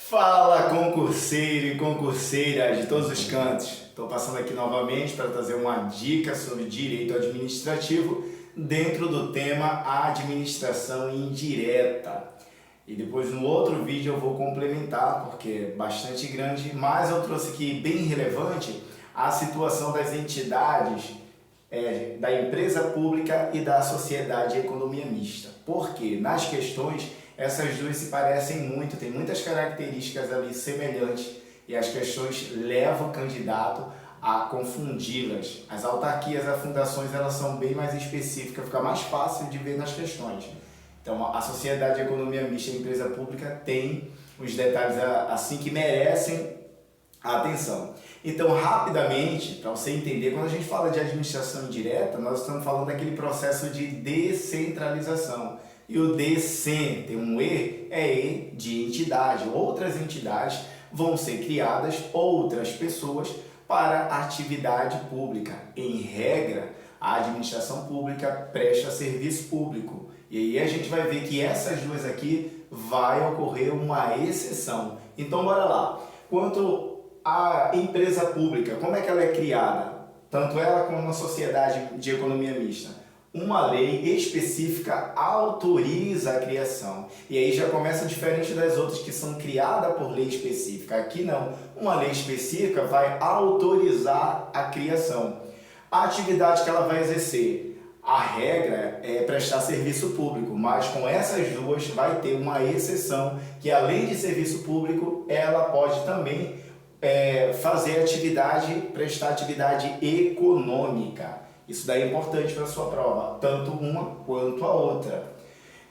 Fala, concurseiro e concurseira de todos os cantos. Estou passando aqui novamente para trazer uma dica sobre direito administrativo dentro do tema administração indireta. E depois no outro vídeo eu vou complementar, porque é bastante grande, mas eu trouxe aqui bem relevante a situação das entidades da empresa pública e da sociedade de economia mista. Porque nas questões essas duas se parecem muito, tem muitas características ali semelhantes e as questões levam o candidato a confundi-las. As autarquias, as fundações, elas são bem mais específicas, fica mais fácil de ver nas questões. Então, a sociedade de economia mista e a empresa pública tem os detalhes assim que merecem a atenção. Então, rapidamente, para você entender, quando a gente fala de administração indireta, nós estamos falando daquele processo de descentralização. E o DECEN, tem um E, é E de entidade. Outras entidades vão ser criadas, outras pessoas, para atividade pública. Em regra, a administração pública presta serviço público. E aí a gente vai ver que essas duas aqui vai ocorrer uma exceção. Então, bora lá. Quanto à empresa pública, como é que ela é criada? Tanto ela como a sociedade de economia mista. Uma lei específica autoriza a criação. E aí já começa diferente das outras que são criadas por lei específica. Aqui não. Uma lei específica vai autorizar a criação. A atividade que ela vai exercer, a regra é prestar serviço público, mas com essas duas vai ter uma exceção, que além de serviço público, ela pode também fazer atividade, prestar atividade econômica. Isso daí é importante para a sua prova, tanto uma quanto a outra.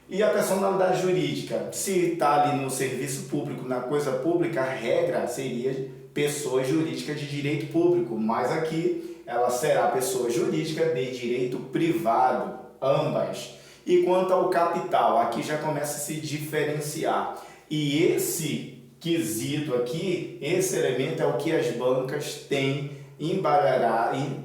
E a personalidade jurídica, se está ali no serviço público, na coisa pública, a regra seria pessoa jurídica de direito público, mas aqui ela será pessoa jurídica de direito privado, ambas. E quanto ao capital, aqui já começa a se diferenciar. E esse quesito aqui, esse elemento é o que as bancas têm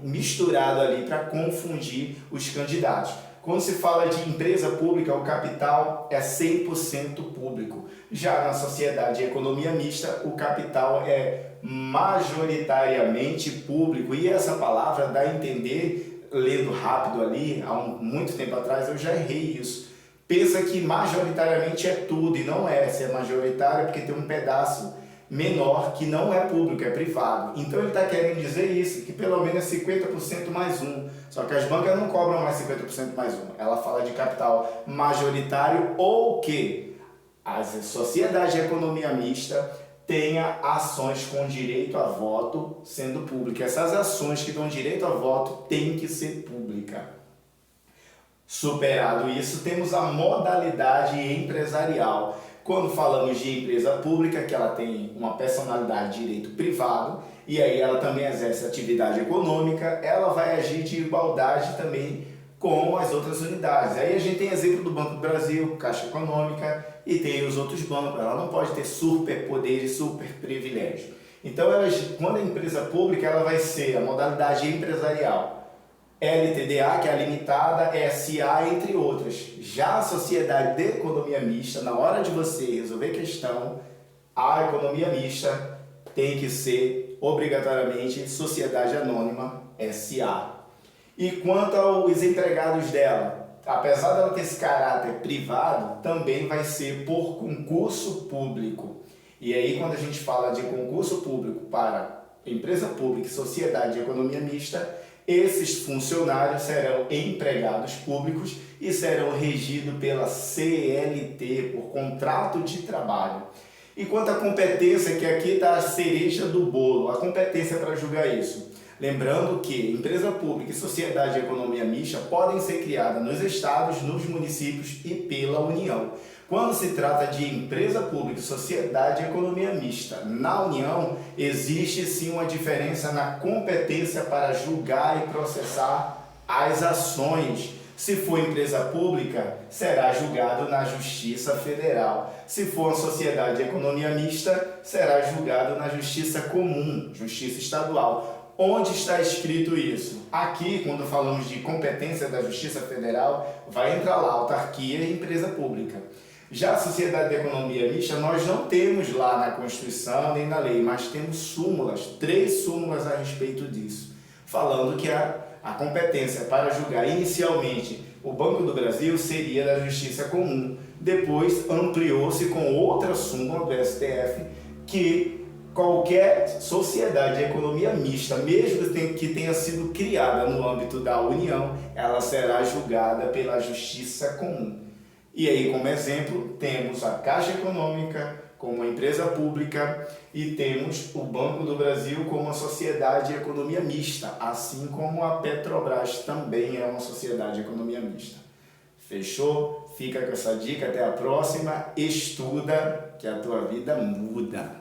misturado ali para confundir os candidatos. Quando se fala de empresa pública, o capital é 100% público. Já na sociedade de economia mista, o capital é majoritariamente público. E essa palavra dá a entender, lendo rápido ali, há muito tempo atrás eu já errei isso. Pensa que majoritariamente é tudo, e não é. Se é majoritário é porque tem um pedaço menor que não é público, é privado. Então ele está querendo dizer isso, que pelo menos é 50% mais um. Só que as bancas não cobram mais 50% mais um. Ela fala de capital majoritário ou que a sociedade de economia mista tenha ações com direito a voto sendo pública. Essas ações que dão direito a voto têm que ser pública. Superado isso, temos a modalidade empresarial. Quando falamos de empresa pública, que ela tem uma personalidade de direito privado, e aí ela também exerce atividade econômica, ela vai agir de igualdade também com as outras unidades. Aí a gente tem exemplo do Banco do Brasil, Caixa Econômica, e tem os outros bancos. Ela não pode ter superpoderes, superprivilégios. Então, quando a empresa pública, ela vai ser a modalidade empresarial. LTDA, que é a limitada, SA, entre outras. Já a sociedade de economia mista, na hora de você resolver questão, a economia mista tem que ser obrigatoriamente sociedade anônima, SA. E quanto aos empregados dela, apesar dela ter esse caráter privado, também vai ser por concurso público. E aí, quando a gente fala de concurso público para empresa pública e sociedade de economia mista, esses funcionários serão empregados públicos e serão regidos pela CLT, por contrato de trabalho. E quanto à competência, que aqui está a cereja do bolo, a competência para julgar isso. Lembrando que empresa pública e sociedade de economia mista podem ser criadas nos estados, nos municípios e pela União. Quando se trata de empresa pública e sociedade de economia mista, na União existe sim uma diferença na competência para julgar e processar as ações. Se for empresa pública, será julgado na Justiça Federal. Se for uma sociedade de economia mista, será julgado na Justiça Comum, Justiça Estadual. Onde está escrito isso? Aqui, quando falamos de competência da Justiça Federal, vai entrar lá autarquia e empresa pública. Já a Sociedade de Economia Mista, nós não temos lá na Constituição nem na lei, mas temos súmulas, 3 súmulas a respeito disso, falando que a competência para julgar inicialmente o Banco do Brasil seria da Justiça Comum. Depois ampliou-se com outra súmula do STF que qualquer sociedade de economia mista, mesmo que tenha sido criada no âmbito da União, ela será julgada pela Justiça Comum. E aí, como exemplo, temos a Caixa Econômica como uma empresa pública e temos o Banco do Brasil como uma sociedade de economia mista, assim como a Petrobras também é uma sociedade de economia mista. Fechou? Fica com essa dica, até a próxima. Estuda que a tua vida muda.